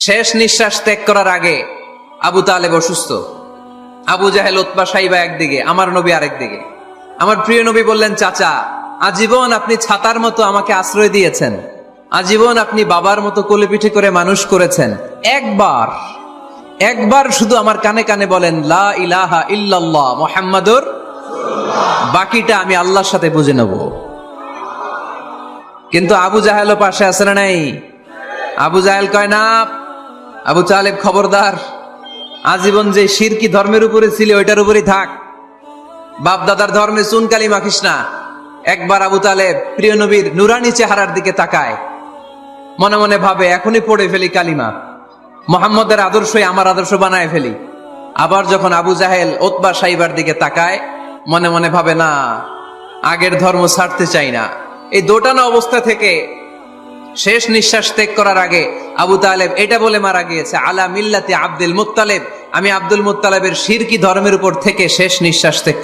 শেষ নিঃশ্বাস ত্যাগ করার আগে আবু তালেব অসুস্থ। আবু জাহেল, উতবা, সাইবা একদিকে, আমার নবী আরেকদিকে। আমার প্রিয় নবী বললেন, চাচা, আজীবন আপনি ছাতার মতো আমাকে আশ্রয় দিয়েছেন, আজীবন আপনি বাবার মতো কোলে পিঠে করে মানুষ করেছেন, একবার শুধু আমার কানে কানে বলেন লা ইলাহা ইল্লাল্লাহ মুহাম্মাদুর, বাকিটা আমি আল্লাহর সাথে বুঝে নেব। কিন্তু আবু জাহেলও পাশে আছে না নাই? আবু জাহেল কয় না, আবু তালেব খবরদার, আজীবন যে শিরকি ধর্মের উপরে ছিল ওইটার উপরেই থাক, বাপ দাদার ধর্মে চুন কালি মাখিস না। একবার আবু তালেব প্রিয় নবীর নুরানি চেহারার দিকে তাকায়, মনে মনে ভাবে এখনই পড়ে ফেলি কালিমা, মুহাম্মদের আদর্শই আমার আদর্শ বানায় ফেলি। আবার যখন আবু জাহেল উতবা সাইবার দিকে তাকায়, মনে মনে ভাবে না, আগের ধর্ম ছাড়তে চাই না। এই দোটানা অবস্থা থেকে শেষ নিঃশ্বাস ত্যাগ করার আগে আবু তালেব এটা বলে মারা গিয়েছে, আলা মিল্লাতি আব্দুল মুত্তালিব, আমি আব্দুল মুত্তালিবের শিরকি ধর্মের উপর থেকে শেষ নিঃশ্বাস ত্যাগ